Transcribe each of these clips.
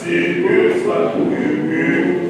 Assim que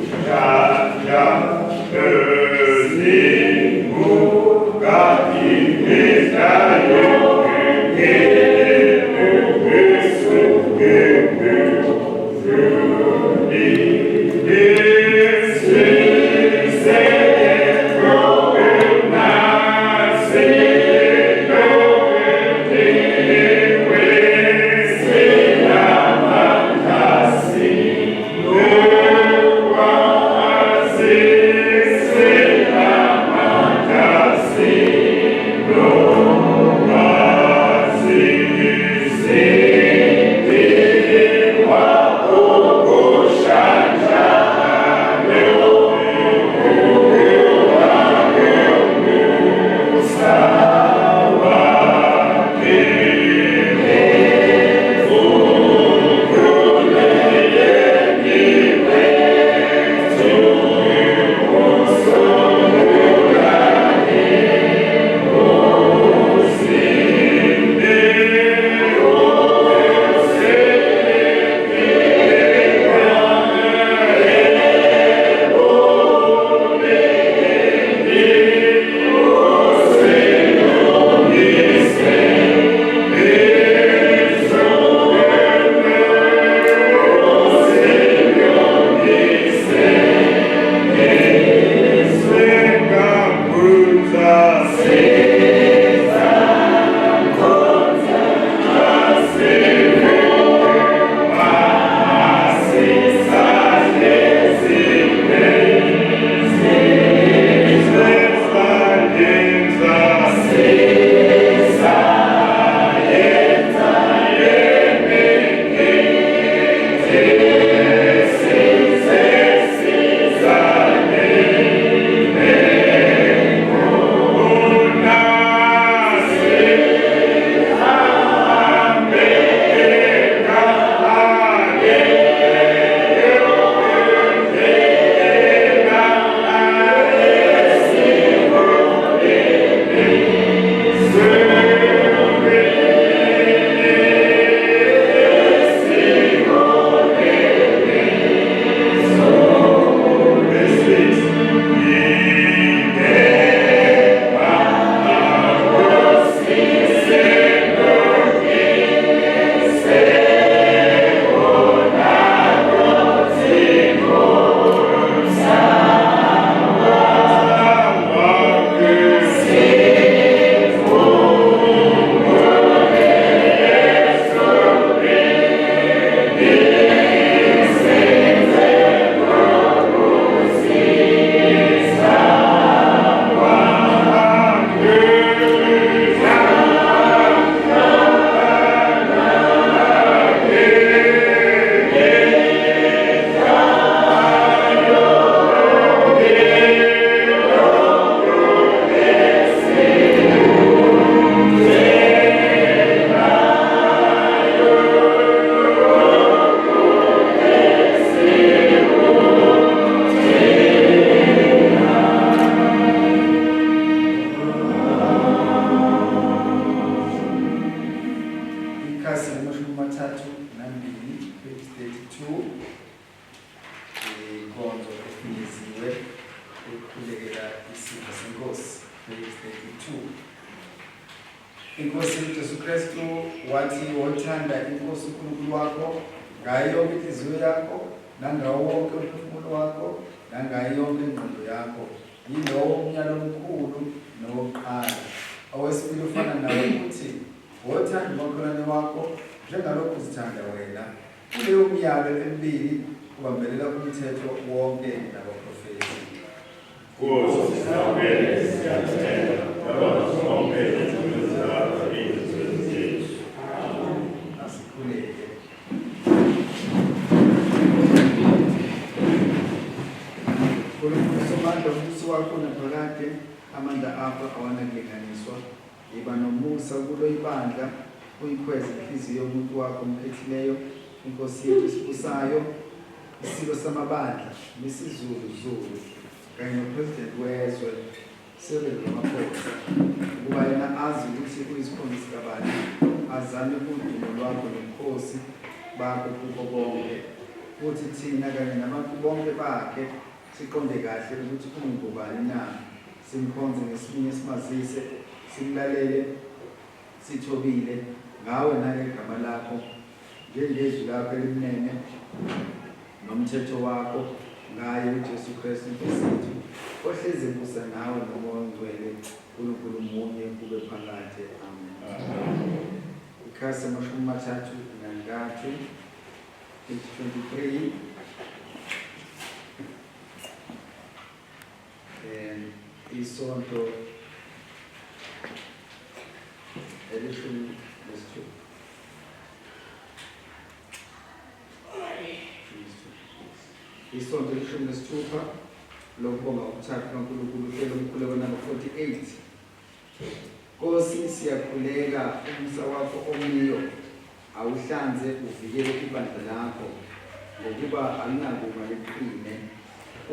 inkonzo efinyeziwe ukukhulekela isimo senkosi. Page 32. Inkosi uJesu Kristu wathi wothanda inkosi uNkulunkulu wakho ngayo yonke inhliziyo yakho nangawo wonke umphefumulo wakho nangayo yonke ingqondo yakho. Yilowo umyalo omkhulu nowokuqala. Owesibili ufana nawo ukuthi wothanda umakhelwane wakho njengalokhu uzithanda wena. Kuleyo myalo emibili ubambelela umthetho wonke nabaprofeti. Asikhuleke. Somandla umbuso wakho naphakade amandla akho awanakulinganiswa. Iba nomusa kulo ibandla uyikhweze inhliziyo yomuntu wakho omkhethileyo, inkosi yethu esibusayo, isilo samabandla nesizulu zulu kanye nopresident wezwe Cyril Ramaphosa, ukuba yena azi ukuthi uyisikhombisa kabani, azame udumo lwakho nobukhosi bakho kubo bonke, futhi thina kanye nabantu bonke bakhe siqonde kahle ukuthi ungubani na, simkhonze ngesinye simazise, simlalele sithobile ngawe nangegama lakho, njengezwi lakho elimnene nomthetho wakho, ngaye uJesu Kristu Inkosi yethu, ohlezi ebusa nawe nomoya ongcwele, uNkulunkulu munye kube phakade. Amen. Ikhasi amashumi amathathu nantathu, page 23. Isonto elishumi nesithupha. Isonto elishumi nesithupha lokubonga ukuthatha kaNkulunkulu uhlelo omkhulu namba 48. Nkosi siyakhuleka umusa wakho omiyo awuhlanze uvikele ibandla lakho ngokuba alinakuma liqine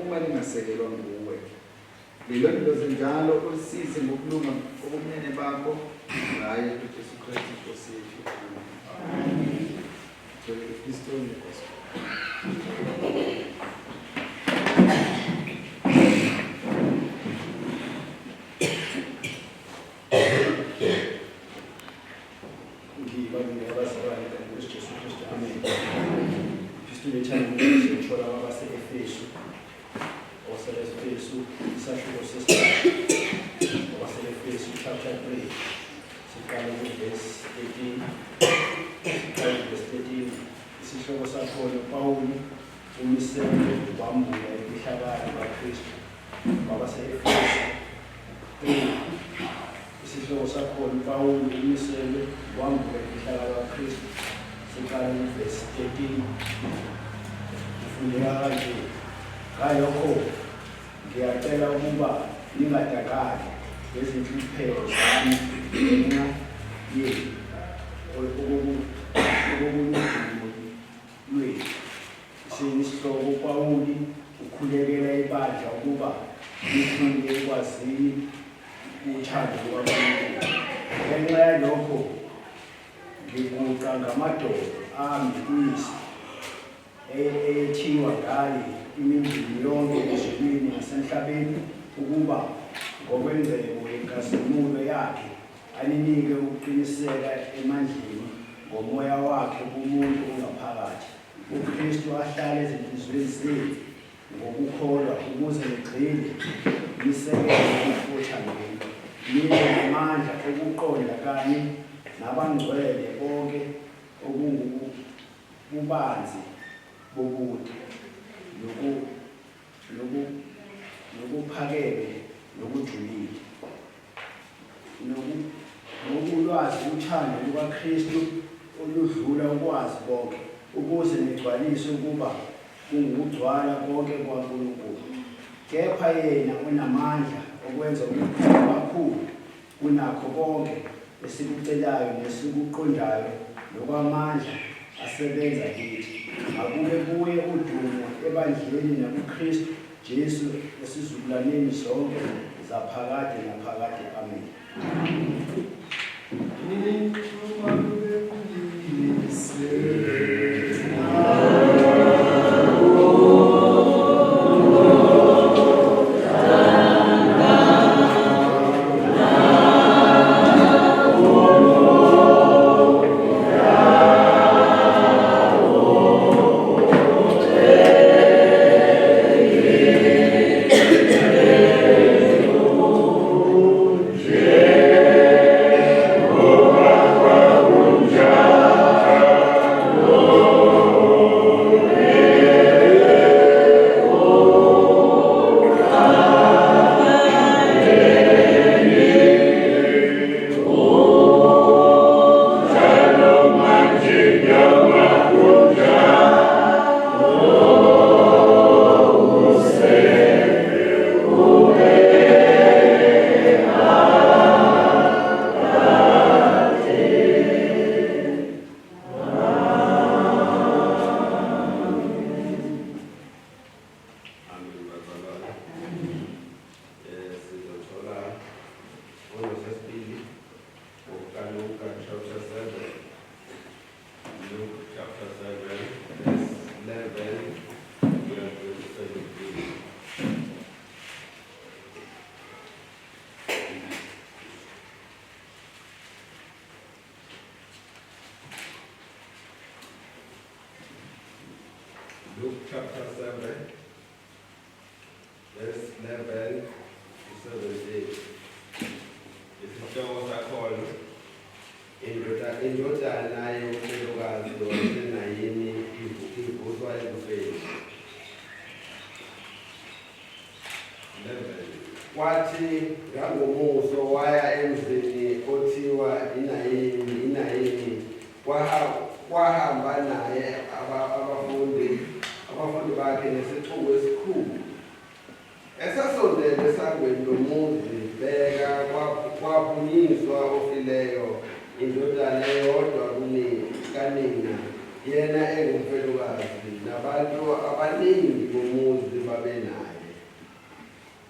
uma lingasekelwa nguwe. Lilondoloze njalo ulisize ngokulunga obumnene bakho ngaye uJesu Kristu Inkosi yethu. Amen. Kristo Inkosi. Ngiyacela ukuba ningadakali ngezinhlupheko zami ngenxa yenu okobundumo lwethu. Isihloko Pawuli ukhulekela ibandla ukuba lifunde ekwazini uthando lukaNkulunkulu. Ngenxa yalokho ngiguqa ngamadoda ami kuyise ethiwa ngaye imindeni yonke ezulwini nasemhlabeni ukuba ngokwengcebo yenkazimulo yakhe aninike ukuqiniseka emandleni ngomoya wakhe kumuntu ongaphakathi. UKristu ahlale ezinhliziyweni zethu ngokukholwa ukuze ligcine lisekele othandweni, libe namandla okuqonda kanye nabangcwele bonke okungububanzi bobude nokuphakeme nokujulile nokulwazi uthando lukaKristu oludlula ukwazi konke, ukuze nigcwaliswe ukuba kungukugcwala konke kwaNkulunkulu. Kepha yena unamandla okwenza okukhulu kunakho konke esikucelayo nesikuqondayo nokwamandla asebenza kithi. Akube kuye udumo ebandleni nakuKristu Jesu esizukulwaneni zonke zaphakade naphakade. Amen. Amen. Luke chapter 7, verse 11 to 17. Isihloko sakhona indodana yomfelokazi wasenayini ivuswa ekufeni. 11. Kwathi ngangomuso waya emzini othiwa inayini kwahamba naye abafundi bakhe nesixuku esikhulu. Esasondele esangweni lomuzi bheka kwaphunyiswa ofileyo indodana eyodwa kanina yena engumfelokazi, nabantu abaningi bomuzi babenaye.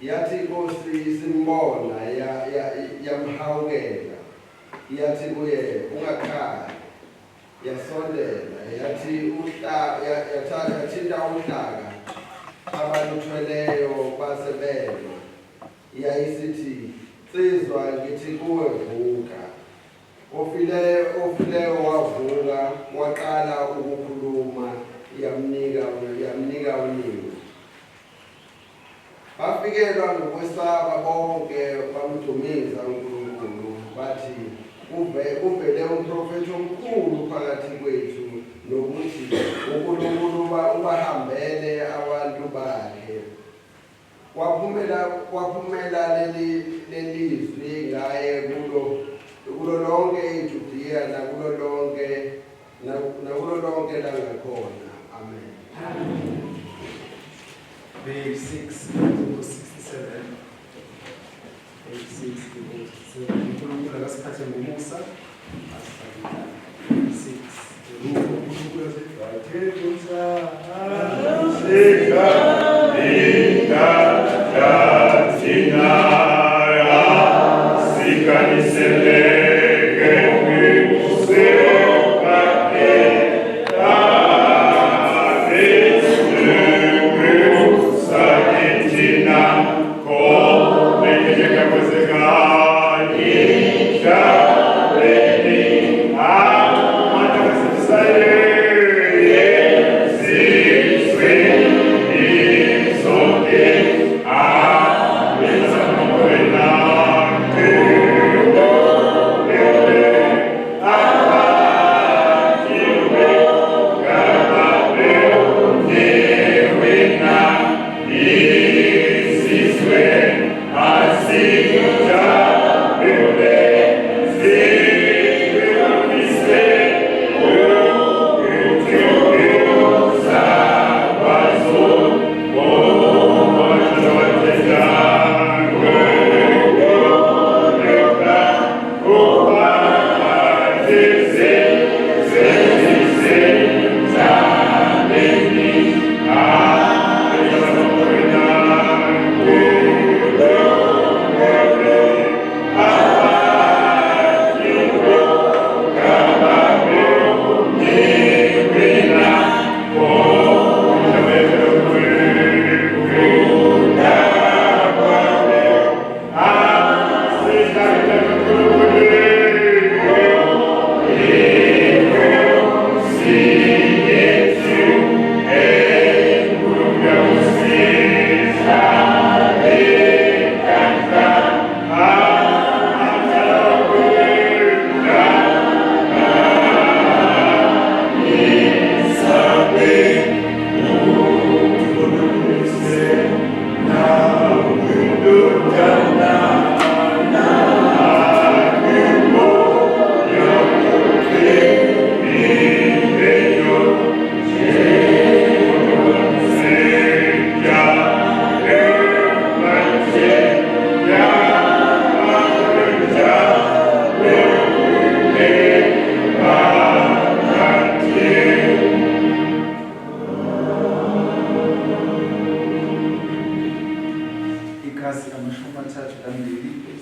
Yathi inkosi isimbona yamhawukela, yathi kuye, ungakhali. Yasondela yathinta uhlaka abaluthweleyo basebema, yayisithi, "Nsizwa, ngithi kuwe vuka." Ofileyo wavuka, waqala ukukhuluma, yamnika unina. Bafikelwa ngokwesaba bonke, bamdumiza uNkulunkulu, bathi, "Uvele umprofethi omkhulu phakathi kwethu, nokuthi uNkulunkulu ubahambele abantu bakhe." Kwaphumela lelizwi ngaye kulo lonke iJudiya nakulo lonke langakhona. Amen. Page 6 to 67. Page 6 to 67. uNkulunkulu akasiphathe ngomusa.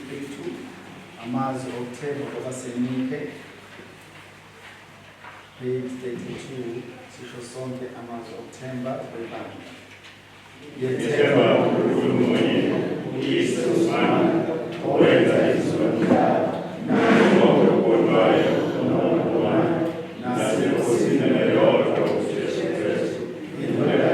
32 amazwi okuthemba kwabaseNike. Page 32 sisho sonke amazwi okuthemba kwebandla. Yethemba uNkulunkulu munye, uyise uSimana, owenza izizwe zomhlaba, wonke okholwayo nokukhona, naseNkosini eyodwa uJesu Kristu, indodana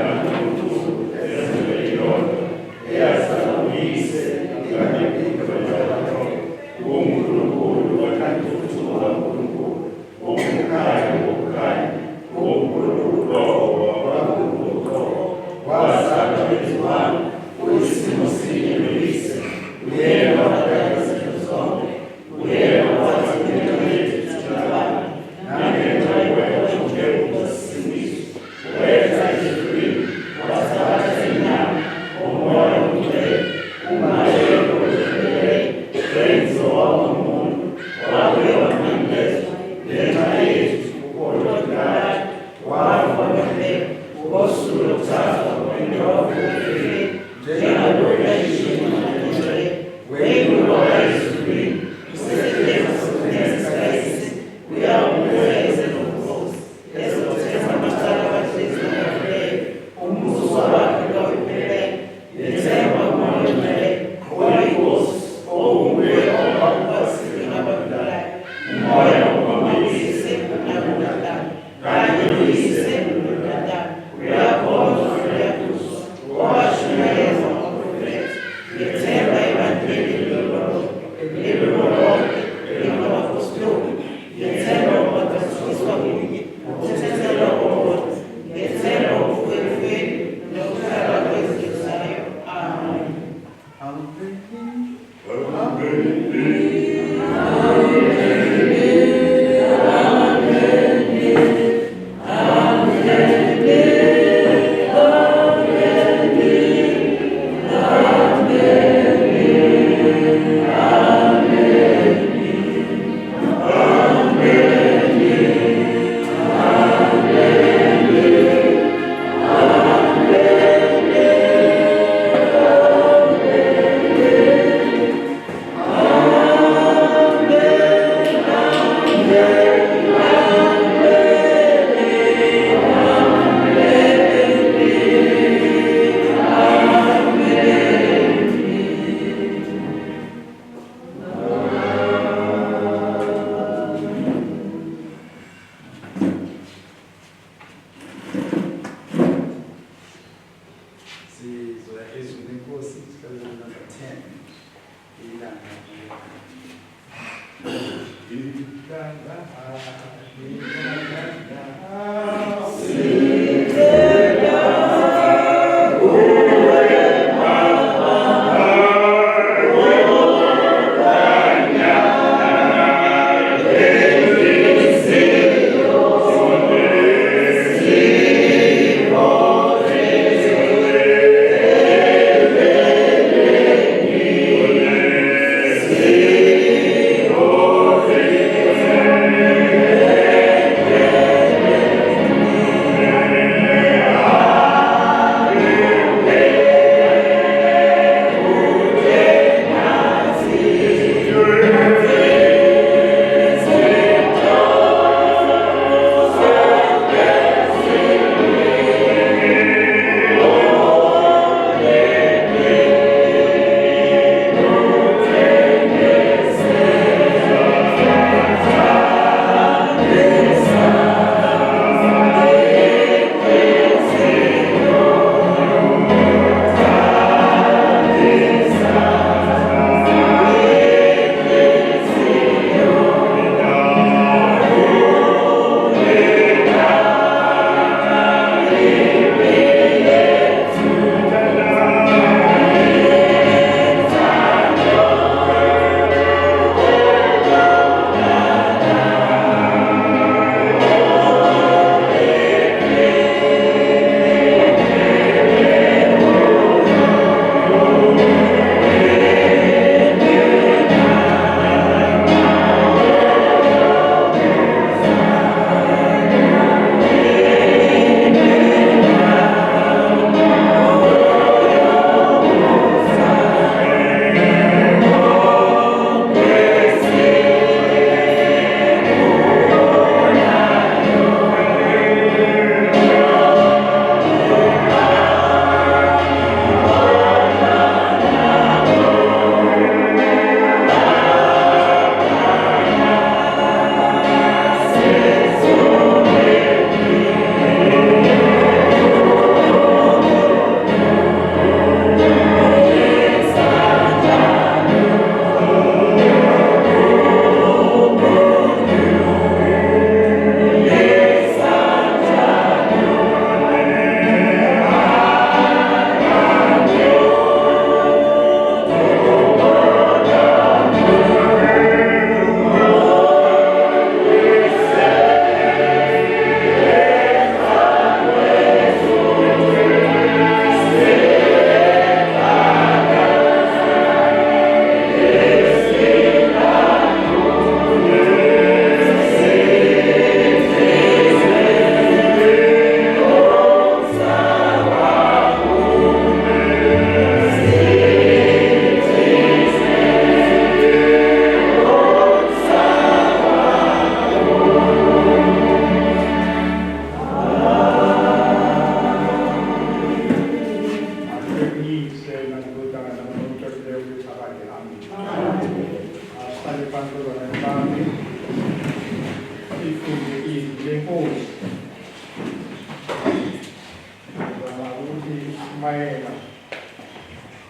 ukushumayela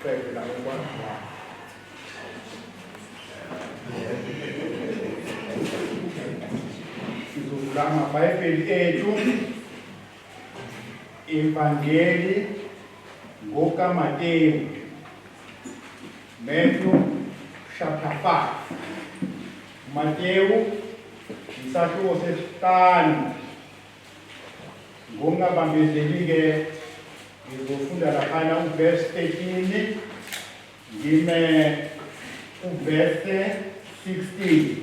qedela ukwaziwa sizovula amabhayibheli ethu Evangeli ngokaMateyu Matthew chapter 5 Mateyu isahluko sesihlanu ngokungabambezeli-ke ngizofunda laphana uverse 13 ngime uverse 16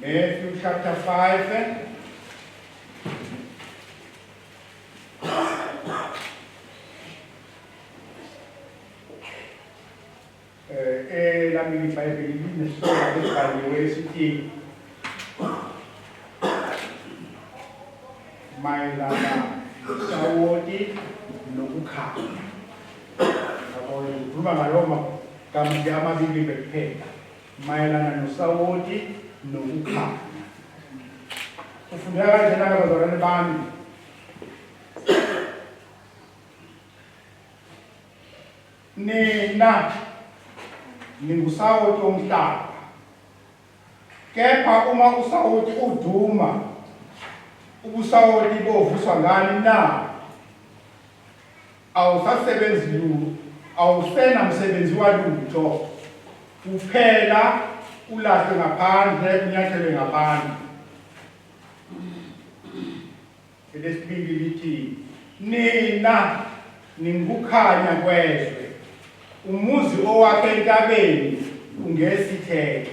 Matthew chapter 5 elami iBhayibheli lineshloko esibhaliwe esithi mayelana nosawoti nokukhala. Ngikhuluma ngalawo magama amabili kuphela, mayelana nosawoti nokukhala. Kufundeka kanjena-ke bazalwane bami? Nina ningusawoti womhlaba, kepha uma usawoti uduma, ubusawoti bovuswa ngani na? Awusasebenzi lutho, awusenamsebenzi walutho, kuphela ulahle ngaphandle, unyathelwe ngaphandle. Elesibili lithi, nina ningukukhanya kwezwe, umuzi owakhe entabeni ungesitheke.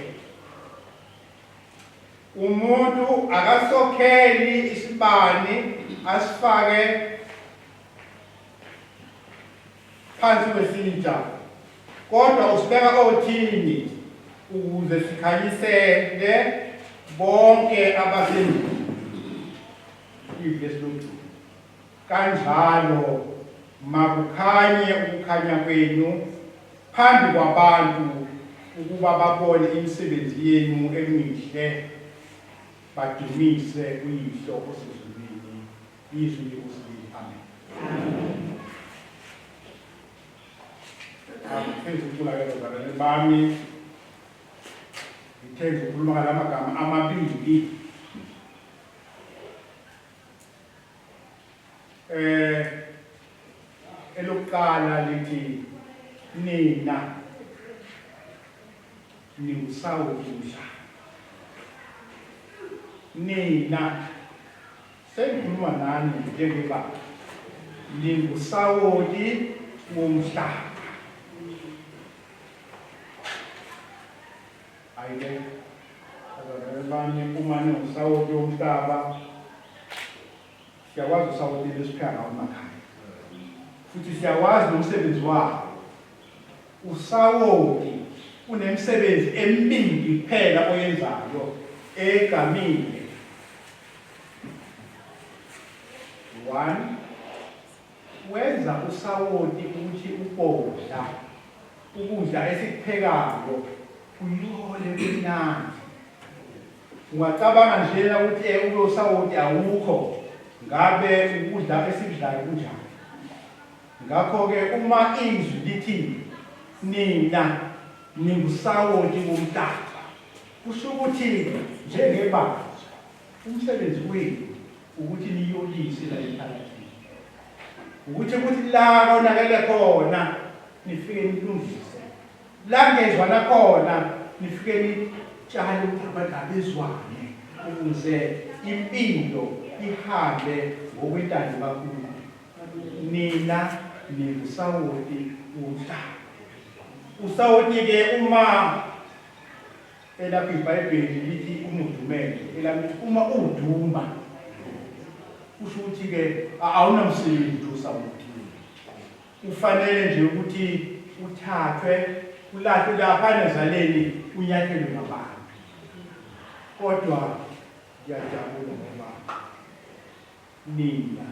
Umuntu akasokheli isibani asifake phansi kwesitsha, kodwa usibeka othini ukuze sikhanyisele bonke abasendlini. Kanjalo makukhanye ukukhanya kwenu phambi kwabantu ukuba babone imisebenzi yenu emihle, badumise uYihlo osezulwini. Izwi likusibili. Amen. Ngithenga ukukhuleka bazalwane bami, ngithenga ukukhuluma ngala magama amabili. Elokuqala lithi nina ningusawoti womhlaba. Nina sengikhuluma nani njengoba ningusawoti womhlaba. Ayike abanye uma ningusawoti womhlaba, siyakwazi usawoti lesiphila ngawo emakhaya, futhi siyawazi nomsebenzi wawo. Usawoti unemisebenzi emibili kuphela oyenzayo egamile. 1, wenza usawoti ukuthi ukudla esikuphekayo kuyole kumnandi. Ungacabanga njena ukuthi ulo sawoti awukho, ngabe ukudla esikudlayo kunjani? Ngakho-ke uma izwi lithi nina ningusawoti womhlaba, kusho ukuthi njengebandla umsebenzi wenu ukuthi niyolise la emphakathini, ukuthi la konakele khona nifike nilungise, la ngezwana khona nifike nitshale ukuthi abantu abezwane ukuze impilo ihambe ngokwentando kaNkulunkulu. Nina ningusawoti womhlaba. Usawoti-ke uma elapha iBhayibheli lithi umudumele, elapha uma uduma, kusho ukuthi-ke awunamsebenzi usawoti. Ufanele nje ukuthi uthathwe, ulahlwe lapha ezaleni, unyathelwe ngabantu. Kodwa ngiyajabula ngoba nina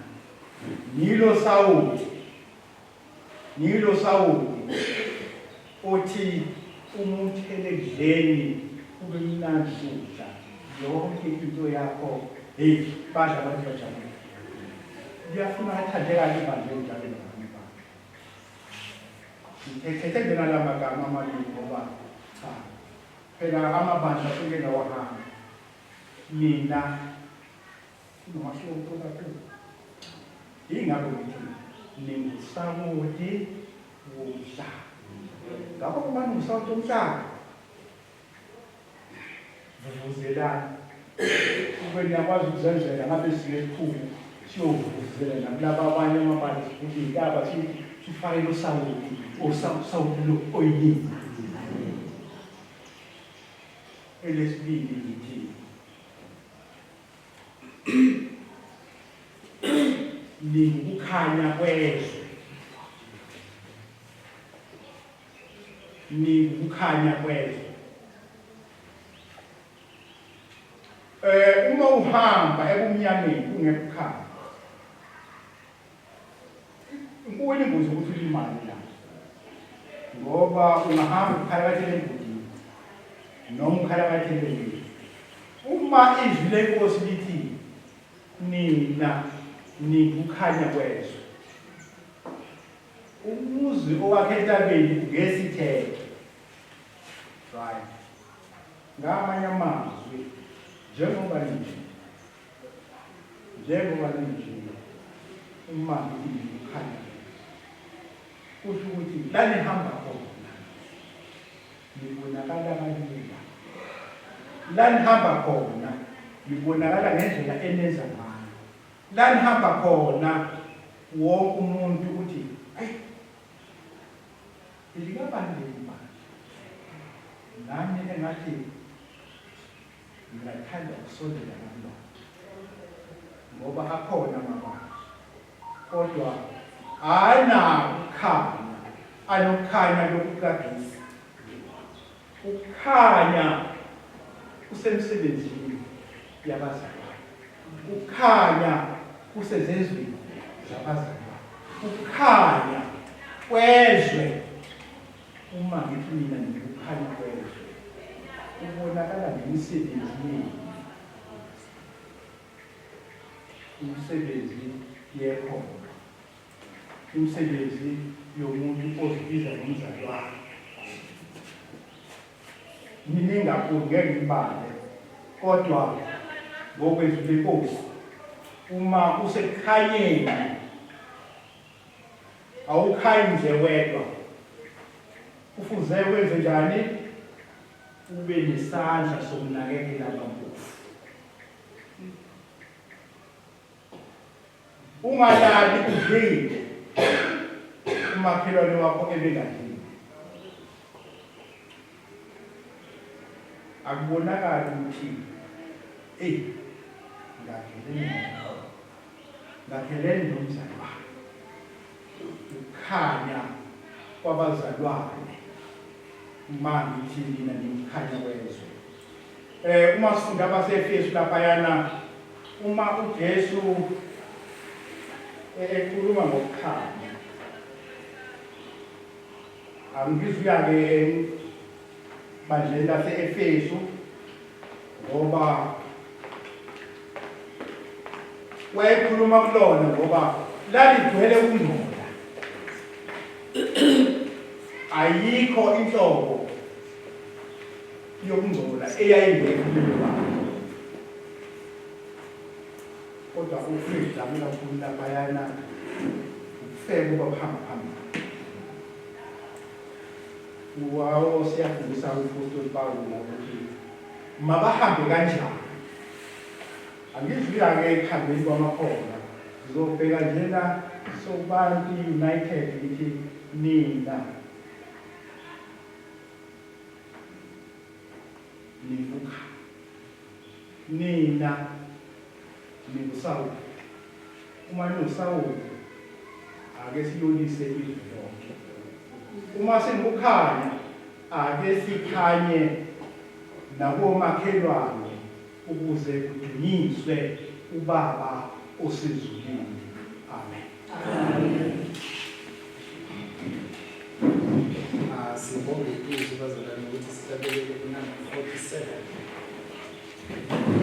nilo sawoti othi umuthele ekudleni kube mnandi ukudla, yonke into yakho hey badla abantu bajabule liyafuna athandeka ibandla njalo nami baba ngithethe ngena la magama amabili ngoba cha phela amabandla sonke ngawahamba mina nomahluko kakhulu ingakho ngithi ningusawoti womhlaba ngakho kuba ningusawoti womhlaba vuvuzelana ube niyakwazi ukuzenzela ngabe siyephuma siyovuvuzela nakulaba abanye amabandla ukuthi ngaba sifake lo sawoti osawoti lo oyiningi elesibili ngithi ningukukhanya kwezwe ningukukhanya kwezwe uma uhamba ebumnyameni ungekukhanya kuwena ingozi ukuthi ulimale la ngoba ungahamba uphakathi lembudini noma uphakathi lembudini uma izwi lenkosi lithi nina nikukhanya kwezwe umuzi owakhe entabeni ngesithethe right ngamanye amazwi njengoba ninje uma nikukhanya kusho ukuthi la nihamba khona nibonakala kalula la nihamba khona nibonakala ngendlela eneza ngayo la nihamba khona wonke umuntu ukuthi ayi ilikabandeli manje nami engathi ngingathanda ukusondela nalo ngoba akhona amabandla kodwa anakukhanya anokukhanya lokukagesi ukukhanya kusemsebenzini yabazali ukukhanya kusezenzweni zabazali ukukhanya kwezwe uma ngithi mina ngikukhanya kwezwe ubonakala ngemisebenzi imisebenzi yekhona imisebenzi yomuntu ozibiza ngomzalwane ningakhulu ngeke ngibale kodwa ngokwezwi lenkosi uma usekukhanyeni awukhanyi nje wedwa kufuze wenze njani ube nesandla sokunakekela abampofu ungalali udlile umakhelwane wakho ebengadlile akubonakali ukuthi ngakhelene nomzali wakhe ukukhanya kwabazalwane uma ngithi mina ngikukhanya kwezwe uma sifunda abaseFesu laphayana uma uJesu ekhuluma ngokukhanya angizwiyake bandleni lase-Efesu ngoba wayekhuluma kulona ngoba laligcwele ukungcola ayikho inhlobo yokungcola eyayingekho kulo bantu kodwa uFrida kakhulu laphayana ukufeka ubahamba phambili wawo siyafundisa uPostoli Pawulo ukuthi mabahambe kanjani angizwiyake ekuhambeni kwamakhola ngizobheka njena sobantu united ithi nina nivuka nina ningusawuli uma ninosawuli ake siyolise izwi lonke uma singukhanya ake sikhanye nakomakhelwane ukuze kudunyiswe ubaba osezulwini amen sibonge izwi bazalwane ukuthi sihlabelele kunamba 47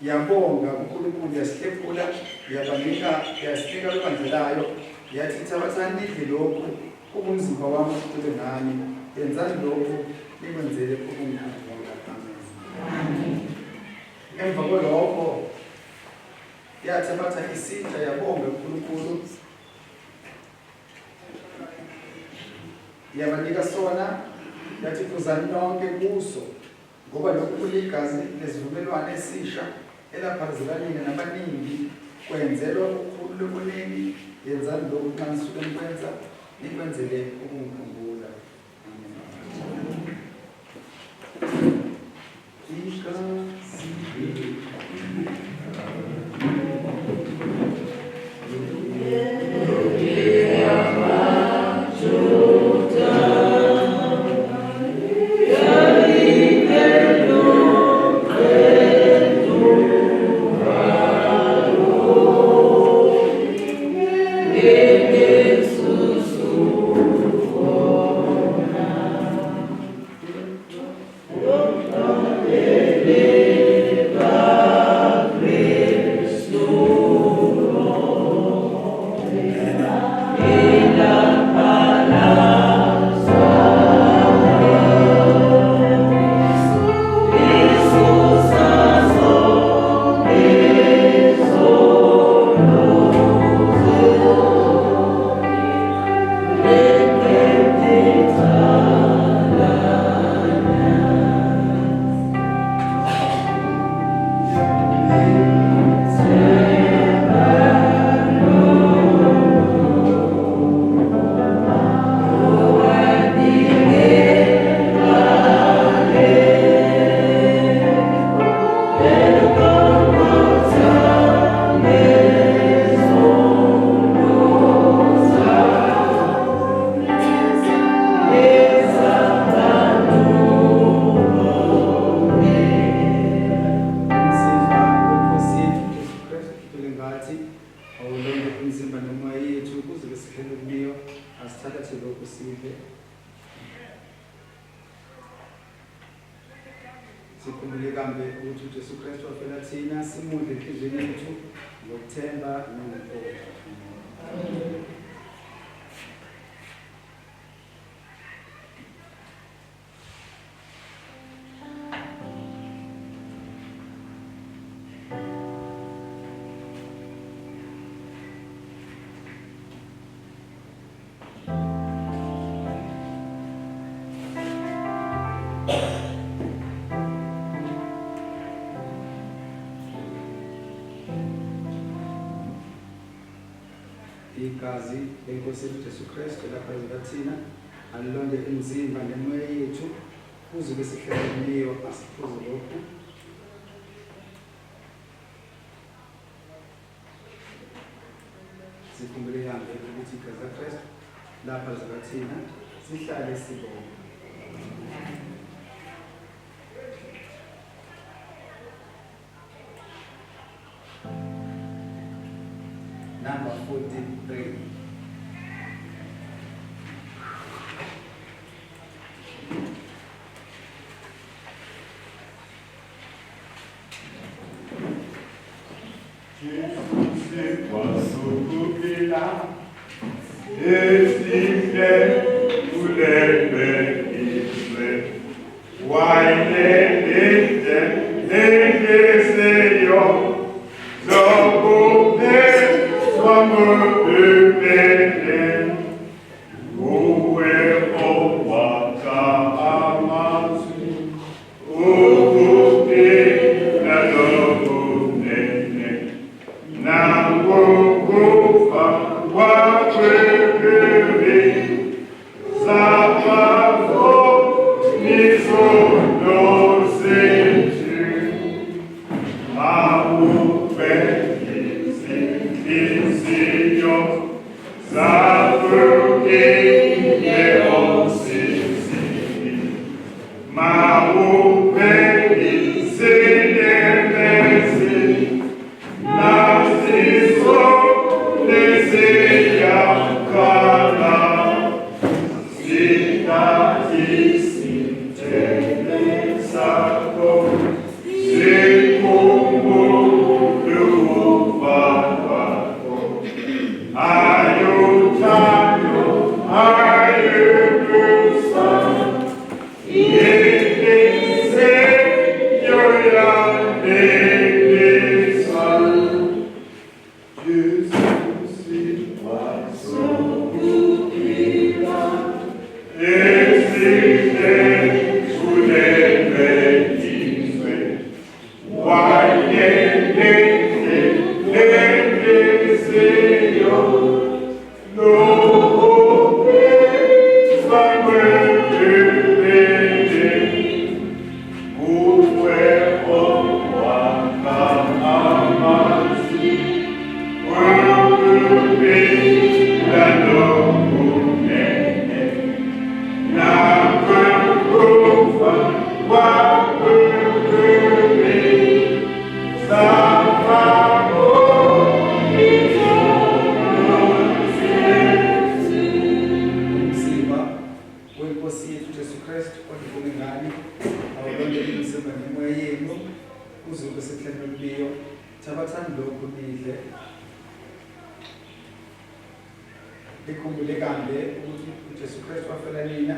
Yabonga uNkulunkulu yasihlefula yasinika lokandlelayo yathi thabathani nidle lokhu ubunzima wami kube nani yenzani lokhu nikwenzele ukungikhumbula. Amen. Emva kwalokho yathi batha isitsha yabonga uNkulunkulu yabanika sona yathi phuzani nonke kuso ngoba lokhu kuligazi lesivumelwano esisha elaphazelanile nabaningi kwenzelwa ukukhulu kunini. Yenzani lokhu nxa nisuke nikwenza, nikwenzele ukungikhumbula. Sikhumbule kambe ukuthi uJesu Kristu wafela thina, simudle enhliziyweni yethu ngokuthemba nangokukholwa. Igazi lenkosi yethu Jesu Kristu elaphazelwa thina alilonde imizimba nemoya yethu kuze kube sihleleniyo asiphuze lokhu. Sikhumbule kambe ukuthi igazi likaKristu laphazelwa thina sihlale sibonga. Number 43. Jesus wasukupila esifle ulebe iswe waile ete engeseyo zobupe swambu upele uwe owaka amazu ukupe nalobunene nangokufa wakwekele zapafo mizonos nemoya yenu kuzobe sekhleleliyo thabathani lokhu nidle likhumbule kambe ukuthi uJesu Kristu wafela nina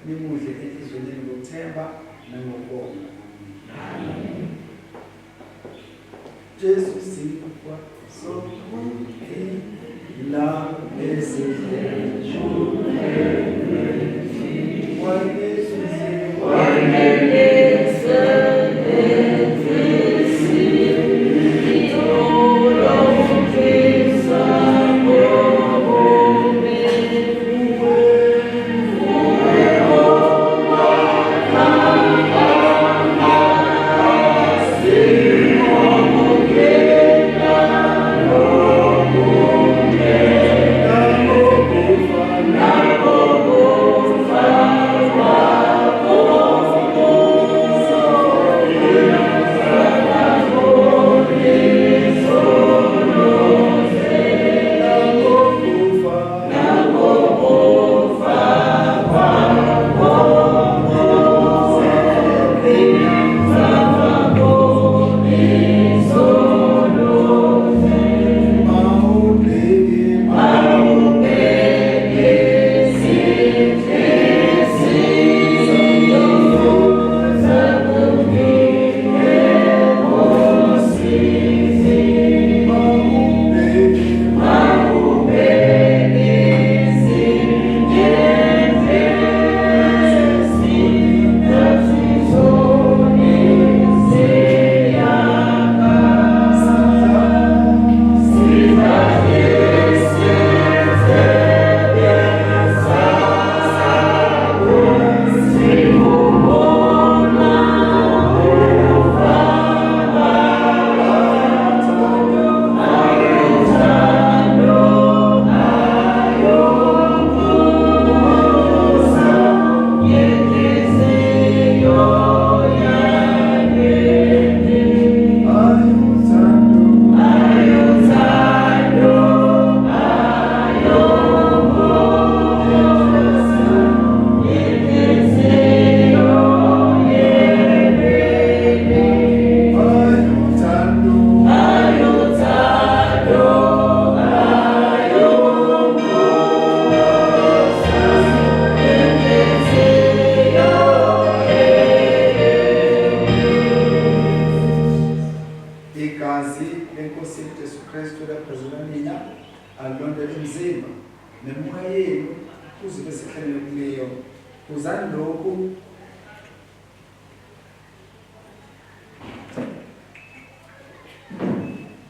nimudle enhliziyweni ngokuthemba nangokubonga. Jesu sikwa sokuthi la esidle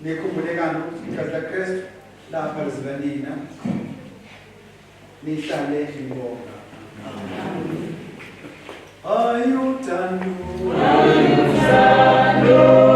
Nikhumbulekani ukuthi igazi laKristu lapha lizibanina lihlale ngibonga. Ayuthando Ayuthando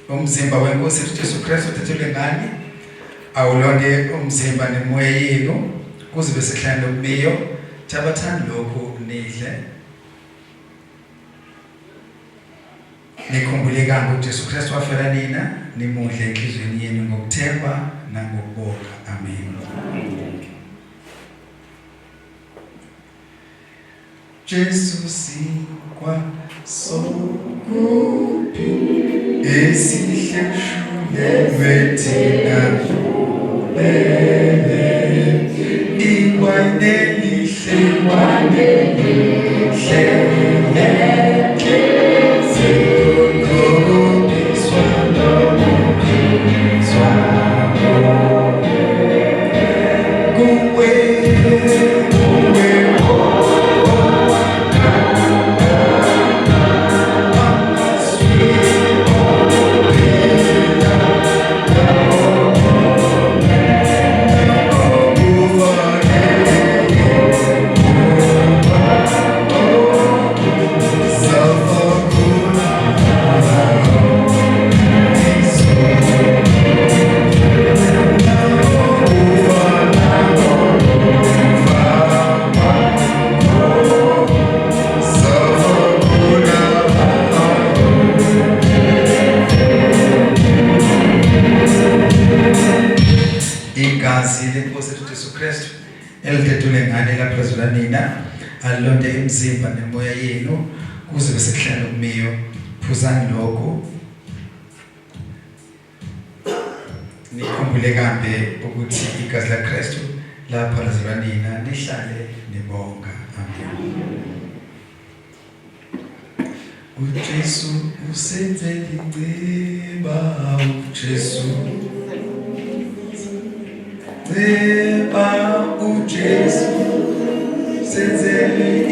umzimba wenkosi yethu Jesu Kristu uthethelwe ngani awulonke umzimba nemoya yenu kuze besihlale nokubiyo thabathanda lokhu nidle nikhumbule kanje uJesu Kristu wafela nina nimudle enhlizweni yenu ngokuthemba nangokubonga amen. Jesu sikwa sokuphi esihleshulelwe thina alonde imizimba nemoya yenu kuze besihlale nokumiyo phuzani lokho nikhumbule kambe ukuthi igazi la Kristu lapha lazalwa nina nihlale nibonga amen. uJesu usenzele inceba uJesu Neba uJesu senzele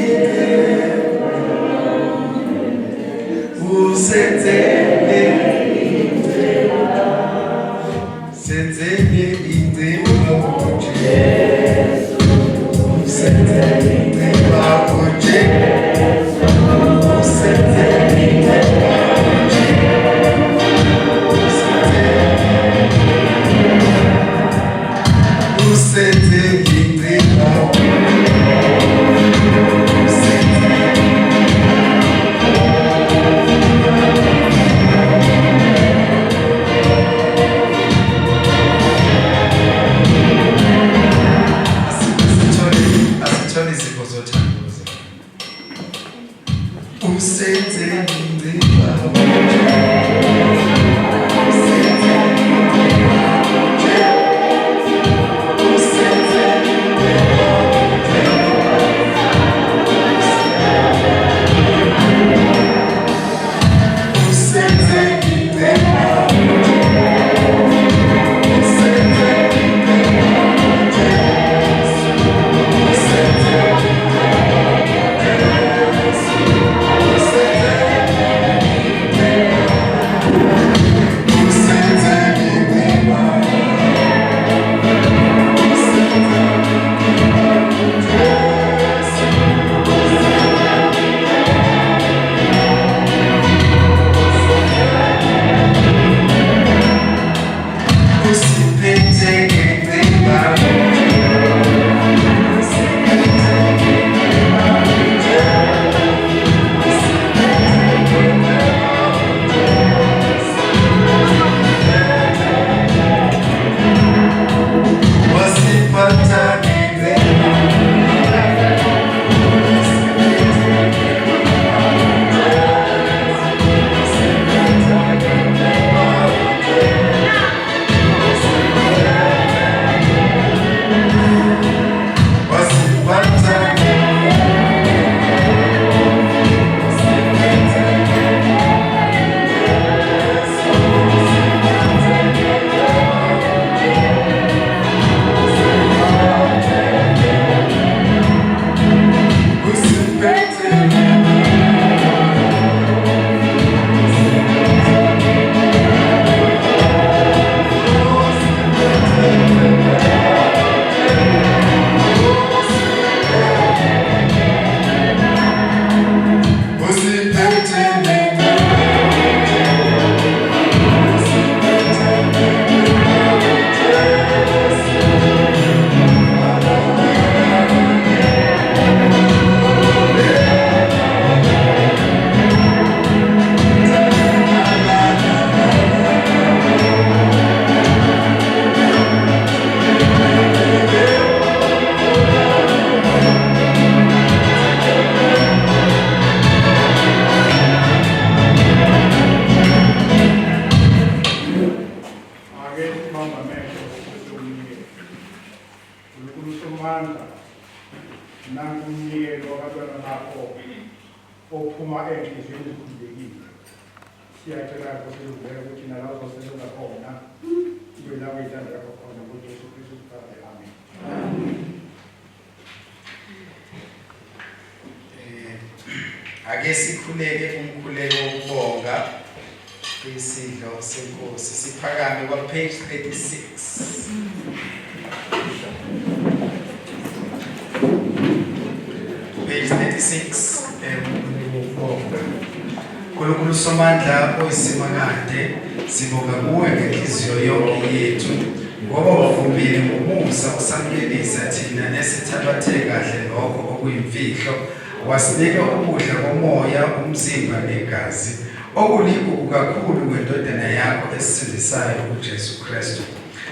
wakho ophuma enhliziyweni ezikhululekile. Siyacela Nkosi uvele ukuthi nalawo uzosebenza khona ibe lawo ithanda lakho khona kuJesu Kristu Mfana. Amen. Ake sikhuleke umkhuleko wokubonga isidlo senkosi siphakame kwa page 36. Page 36 Nkulunkulu Somandla oyisimakade sibonga kuwe ngenhliziyo yonke yethu ngoba uvumile ngomusa usamkelisa thina esithabathe kahle lokho okuyimfihlo wasinika ukudla komoya umzimba negazi okuligugu kakhulu kwendodana yakho esisindisayo uJesu Kristu.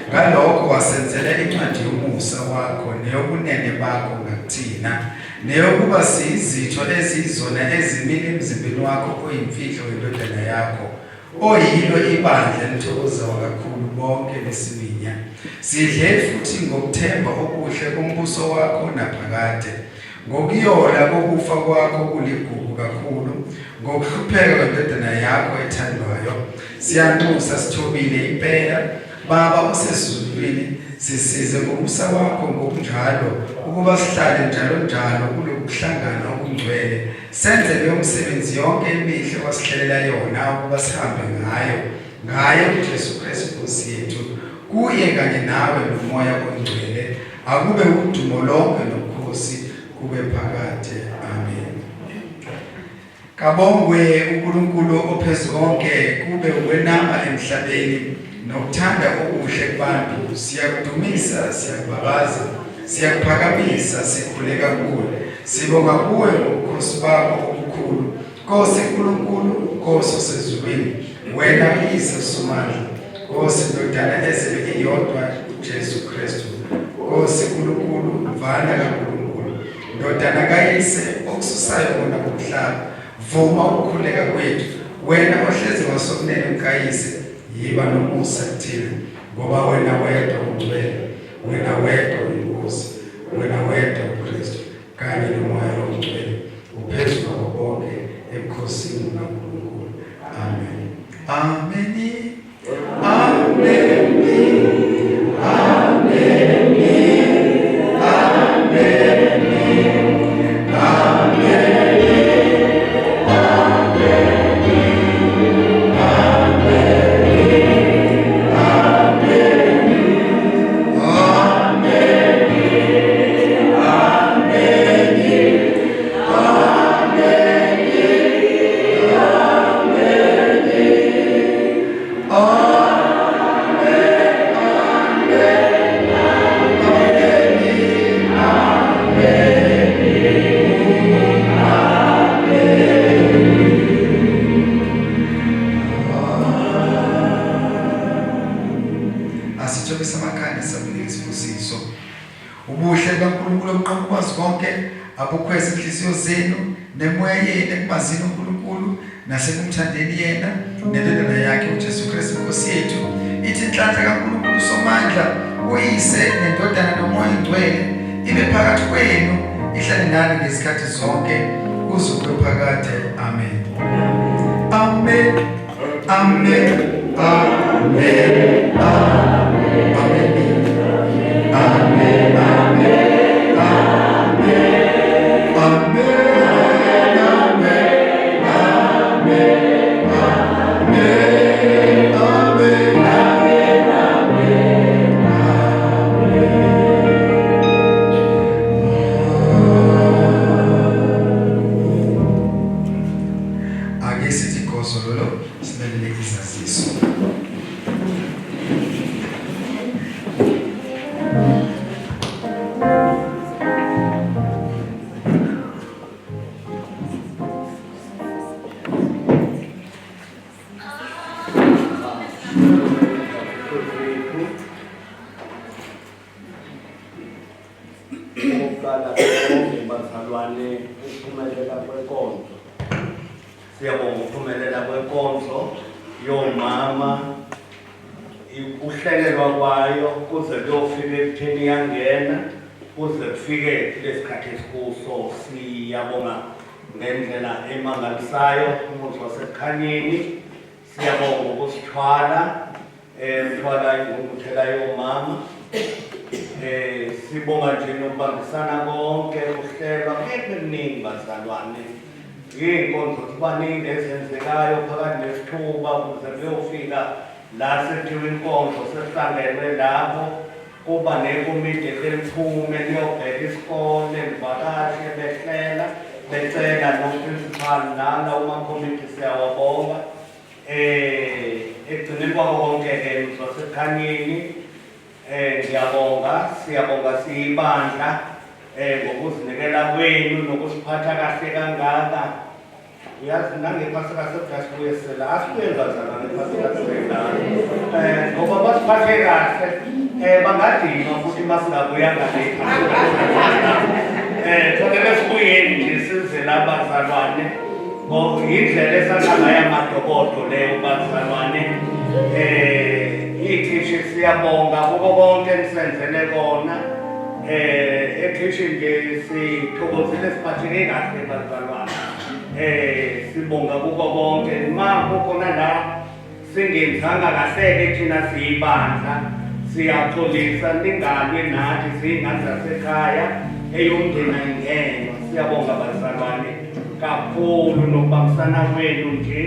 Ngalokho wasenzela incwadi yomusa wakho neyobunene bakho ngakuthina neyokuba siyizitho eziyizona ezimile emzimbeni wakho oyimfihlo wendodana yakho oyilo ibandla lithokozayo kakhulu bonke lesiminya. Sidle futhi ngokuthemba okuhle kombuso wakho naphakade ngokuyola kokufa kwakho kuligugu kakhulu ngokuhlupheka kwendodana yakho ethandwayo. Siyanxusa sithobile impela Baba osezulwini sisize ngomusa wakho ngokunjalo ukuba sihlale njalo kulokuhlangana okungcwele senze leyo msebenzi yonke emihle wasihlelela yona ukuba sihambe ngayo uJesu Kristu Nkosi yethu kuye kanye nawe nomoya ongcwele akube udumo lonke nobukhosi kube phakade. Amen. Kabongwe uNkulunkulu ophezukonke kube wenama emhlabeni nokuthanda okuhle kubantu. Siyakudumisa, siyakubabaza, siyakuphakamisa, sikhuleka kuwe. Sibonga kuwe ngobukhosi bakho obukhulu. Nkosi Nkulunkulu, Nkosi osezulwini, wena uyise Somandla, Nkosi Ndodana ezele iyodwa uJesu Kristu. Nkosi Nkulunkulu, Mvana kaNkulunkulu, Ndodana kayise okususayo wona kumhlaba. Vuma ukukhuleka kwethu, wena ohlezi ngasokunene kukayise, yiba nomusa kuthina ngoba wena wedwa ungcwele, wena wedwa uyinkosi, wena wedwa uKristu kanye nomoya ongcwele uphezulu kwabo bonke ebukhosini kaNkulunkulu. Amen. Amen. Amen. Ubuhle kaNkulunkulu omqoqwazi konke abukhweza inhliziyo zenu nemoya yenu ekubazini uNkulunkulu nasekumthandeni yena nendodana yakhe uJesu Kristu Nkosi yethu. Ithi inhlanhla kaNkulunkulu Somandla uyise nendodana nomoya ongcwele ibe phakathi kwenu ihlale nani ngezikhathi zonke kuze kube phakade. Amen. Amen. Amen. Amen. Amen. Amen. Amen. Siyabonga ukuphumelela kwenkonzo yomama ukuhlelelwa kwayo kuze kuyofika ekutheni yangena kuze kufike lesikhathi esikuso. Siyabonga ngendlela emangalisayo umuzi waseKhanyeni. Siyabonga ukusithwala mthwala ingqungquthela yomama. Sibonga nje nokubambisana konke uhlelo kuningi bazalwane. Iy'nkonzo zibaningi ezenzekayo phakathi nesithuba ukuze kuyofika la sekuthiwa inkonzo sesihlangene lapho. Kuba nekomiti eliphume liyobheka isikole livakashe behlela becela noprincipal nala umakomiti siyawabonga. Ekugcineni kwako konke-ke waseKhanyeni ngiyabonga, siyabonga siyibandla ngokuzinikela kwenu nokusiphatha kahle kangaka. Uyazi nangephasika sesibuye sela asibuye bazalwane ephasika sela ngoba basiphathe kahle bangadinga ukuthi masingabuyanga kufanele sibuyeni nje size labazalwane yindlela esasangaya amadokodo leyo bazalwane. Ikhishi siyabonga kuko konke nisenzele kona. Ekhishi nje sithokozile siphatheke kahle bazalwane. Sibonga kuko konke ma kukhona la singenzanga kahle thina siyibandla siyaxolisa ningalwe nathi siyingane zasekhaya eyomndeni ayingenwa. Siyabonga bazalwane kakhulu nokubambisana kwenu nje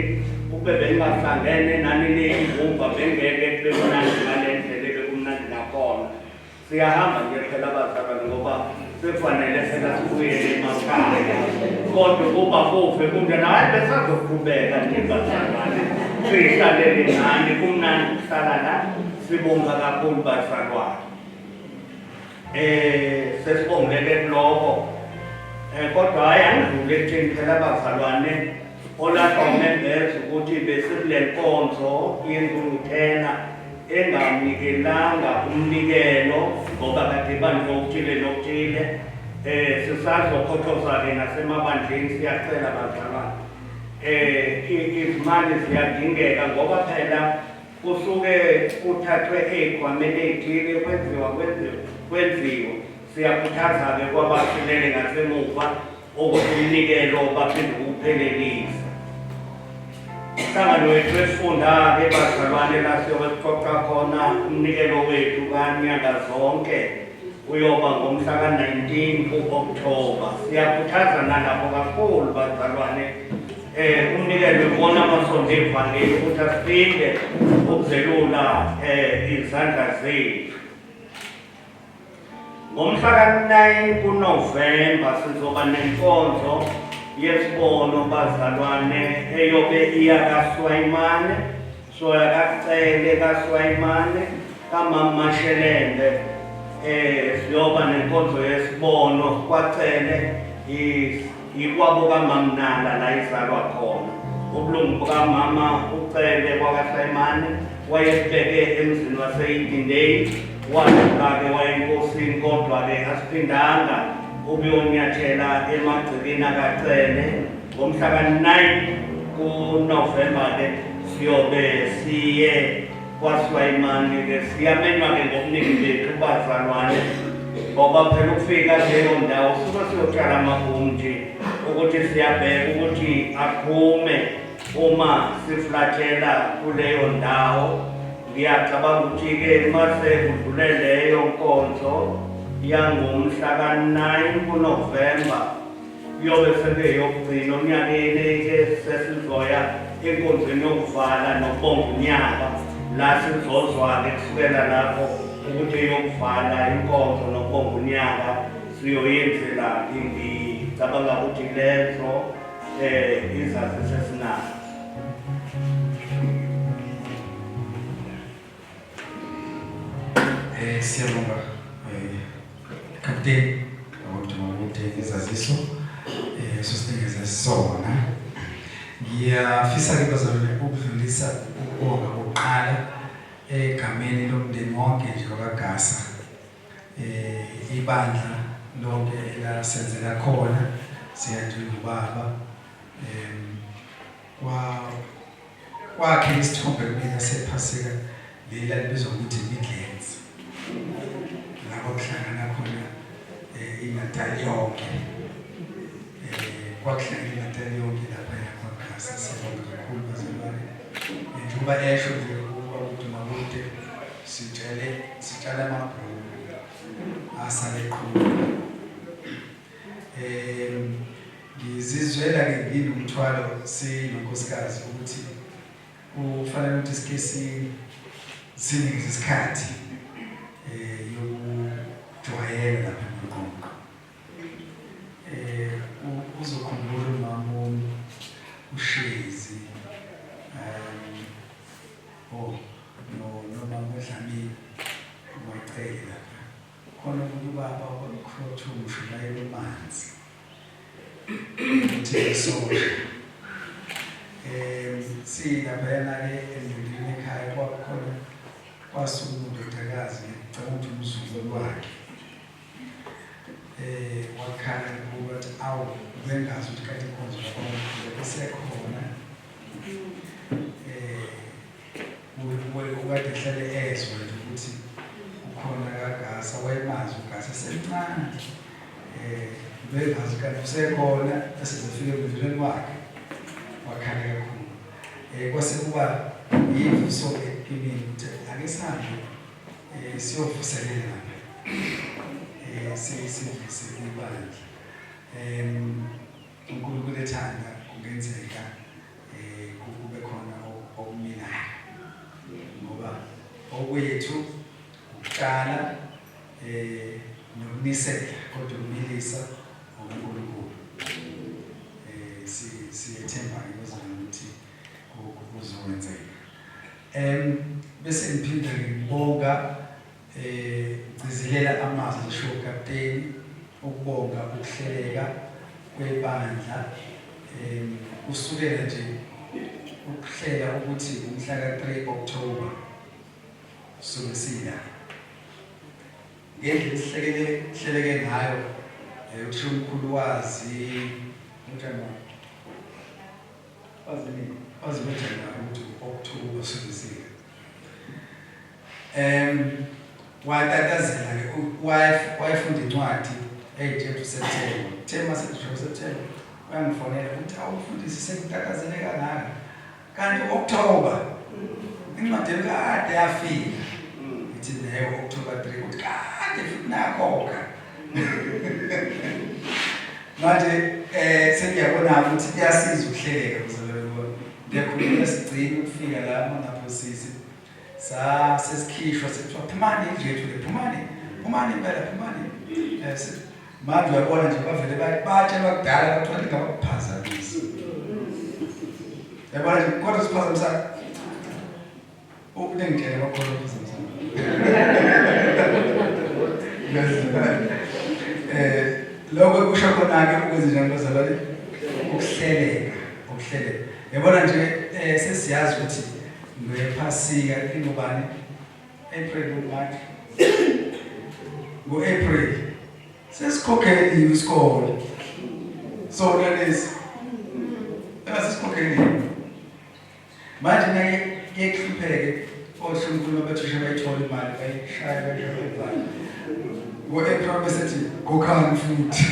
ube bengahlangene nani ney'mbumba bengeke kube mnandi ngale ndlela ebekumnandi nakhona. Siyahamba nje phela bazalwane ngoba sekufanele phela sibuyele emakhaya kodwa kuba kufe kumntana hayi besazoqhubeka nje bazalwane siyihlalele nani kumnandi ukuhlala la. Sibonga kakhulu bazalwane. Sesibongele kuloko kodwa hayi andlule ekutheni phela bazalwane olapha umembeza ukuthi besikule nkonzo yengqungquthela engamnikelanga umnikelo ngoba kade bandla okuthile nokuthile. Sisazokhothoza-ke nasemabandleni siyacela bazalwane. Izimali ziyadingeka ngoba phela kusuke kuthathwe ey'khwameni ey'thile kwenziwa. Siyakhuthaza-ke kwabasilele ngasemuva ukuthi umnikelo baphinde ukuphelelise. Umhlangano wethu wesifunda-ke bazalwane la siyoxoxa khona umnikelo wethu kanyanga zonke uyoba ngomhla ka-19 ku-October. Siyakhuthaza nalapho kakhulu bazalwane. Umnikelo wona amasonto evangeli ukuthi asiphinde ukuzelula izandla zethu. Ngomhla ka-9 kuNovemba sizoba nenkonzo yesibono bazalwane eyobe iya kaSwayimane, Soyakacele kaSwayimane, kaMama Mashelende. Siyoba nenkonzo yesibono kwaCele yikwabo kaMamnala la izalwa khona. Ubulungu bukaMama uCele kwakaSwayimane wayesibeke emzini wase-Idindeni. Waduka-ke wayenkosini kodwa-ke asiphindanga ukuyonyathela emagcikini akaCele. Ngomhla ka-9 kuNovemba-ke siyobe siye kwaSwayimane-ke siyamenywa-ke ngobuningi bethu bazalwane ngoba phela ukufika kuleyo ndawo suke siyotshala amabhumu nje ukuthi siyabheka ukuthi aphume uma siflathela kuleyo ndawo. Ngiyacabanga ukuthi-ke mase kudlule leyo nkonzo yangomhla ka-9 kuNovemba kuyobe sekuyeyokugcina onyakeni-ke sesizoya enkonzweni yokuvala nokubonga unyaka la sizozwa-ke kusukela lapho ukuthi eyokuvala inkonzo nokubonga unyaka siyoyenzela ngicabanga ukuthi lezo izazisi esinazo. Siyabonga Captain ukuthi ngokuthi izaziso sosidingeza sona. Ngiyafisa ke bazalwane ukudlulisa ukubonga kokuqala egameni lomndeni wonke nje wakwaGasa. Ibandla lonke elasenzela khona siyadinga ubaba kwakhe isithombe kumina sephasika lela libizwa ukuthi Midlands. Lapho kuhlangana khona iNatal yonke kwakuhlangene iNatal yonke lapha yakwagasa sibonga kakhulu bazalwane njengoba esho nje ukuthi makude sitshala amabhuku asale qhubeka ngizizwela ke nginomthwalo sinonkosikazi ukuthi ufanele ukuthi sike sinikeze isikhathi yokujwayela lapha eNkomo uzokhumbula umama uShezi noma uDlamini wacela khona ubaba wakhothusha naye manzi ukuthi sosha silapha ke endlini ekhaya kwakhona kwasuka indodakazi ngicabanga ukuthi umzukulu wakhe wakhala ukuthi awu bengazi ukuthi kade inkonzo yakho isekhona ukade ehlale ezwe ukuthi ukhona kaGasa wayemazi uGasa semncane bengazi kanti usekhona esezefike emvuleni wakhe wakhala kakhulu kwase kuba yivuso ekimini ukuthi ake sihambe siyovuselela sivuse ibandla uNkulunkulu ethanda kungenzeka kube khona okuminayo ngoba okwethu ukuqala nokunisela kodwa ukumilisa ngokuNkulunkulu siyethemba ngizona ukuthi kuzokwenzeka bese ngiphinda ngibonga ngcizelela amazwi esho kapteni ukubonga ukuhleleka kwebandla usukela nje ukuhlela ukuthi umhla ka3 October sokusila ngendlela sihleleke ngayo usho umkhulu wazi uJama wazibetha ukuthi October sokusila watatazela ke wayefunda incwadi eyithethu September thema sethu September wangifonela ukuthi awufundisi sekutatazele kangaka kanti October incwadi kade yafika ithi nayo October 3 ukuthi kade futhi nakhokha manje sengiyabona ukuthi kuyasiza ukuhleleka kuzolelo ngiyakhuluma sigcina ukufika lapho naphosisi sesikhishwa sekuthiwa phumani njethu le phumani impela phumani manje uyabona nje bavele batshelwa kudala bathiwa lingabakuphazamisa yabona nje kodwa siphazamisa ukulengitshela bakhona ukuphazamisa lokho kusho khona-ke ukwenza njani bazalwane ukuhleleka yabona nje sesiyazi ukuthi ngephasika ingubani April March ngo-April sesikhokheliwe isikole so lesi sesikhokheliwe manje nake kuyekuhlupheke ohlumkhulu abathisha bayithola imali bayishaya imali ngo-April besethi gokhani futhi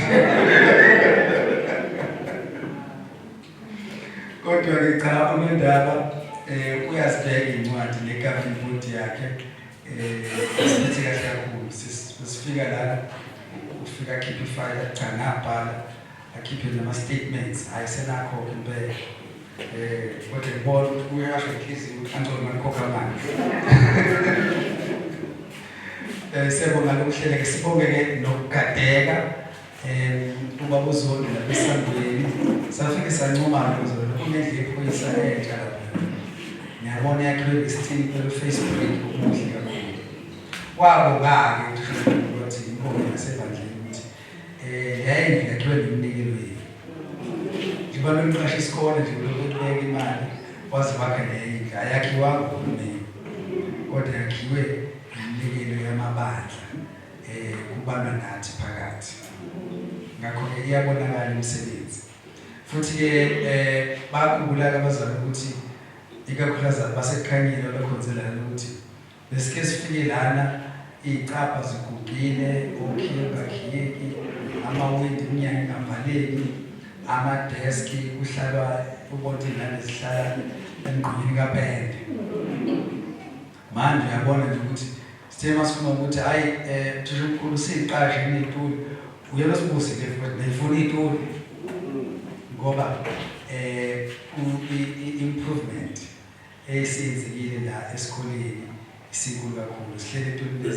kodwa-ke cha uNondaba uyazibheka incwadi le-government yakhe sithi kahle kakhulu sifika lana ufika akhiphe ifayile cha ngabhala akhiphe nama-statements hayi senakho-ke impela kodwa ngibona ukuthi uyasho inhliziyo ukuthi angcono ngalikhokha manje siyabonga lokuhleleka sibonge-ke nokugadeka ubaba uZondi lapha esangweni safike sancomana kunendlela ephoyisa entsha lapha ngiyabona yakhiwe ngesithini phela Facebook umuhle kakhulu wabonga-ke ukuthi inkonzo yasebandleni ukuthi yayindlu yakhiwe neminikelo yethu njengoba nomqashi isikole nje lokubeka imali waze wakhe neyindlu ayakhiwanga uhulumeni kodwa yakhiwe iminikelo yamabandla kubalwa nathi phakathi ngakho-ke iyabonakala imisebenzi futhi-ke bakhumbula-ke abazali ukuthi ikakhulukazi basekukhanyile abakhonzelana ukuthi besike sifike lana iy'cabha zigugile, okhiye ungakhiyeki, amawindi iminyango ingavaleki, amadeski kuhlalwa ubona iy'ngane zihlala emgqonyeni kapende. Manje uyabona nje ukuthi sithe masifuna ukuthi hayi thisha omkhulu siyiqashe ney'tuli, uyena sibuze ke futhi neyifuna iy'tuli ngoba i-improvement esiyenzekile la esikoleni isinkulu kakhulu. Sihlele etulini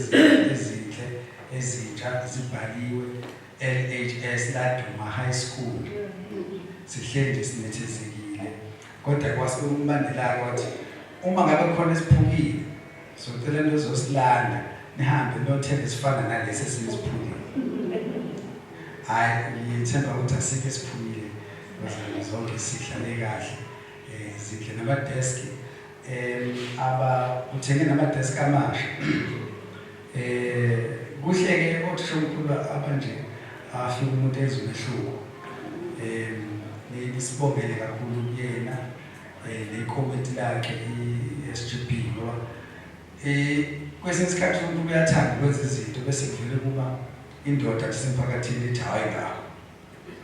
ezinhle ezintsha zibhaliwe LHS Laduma High School, sihleli nje sinethezekile. Kodwa kwasike umbandelayo wathi uma ngabe khona esiphukile socela into ezosilanda nihambe niyothenga esifana nalesi esisiphukile. Hayi ngithemba ukuthi asikho esiphukile, bazali zonke sihlale kahle, zinhle namadeski, uthenge namadeski amasha. Kuhle-ke othisha omkhulu abanje afika umuntu ezomehluko. Nisibongele kakhulu kuyena nekomiti lakhe i-SGB ngoba kwesinye isikhathi umuntu uyathanda ukwenza izinto bese kuvele kuba indoda kusemphakathini ethi hayi ngawo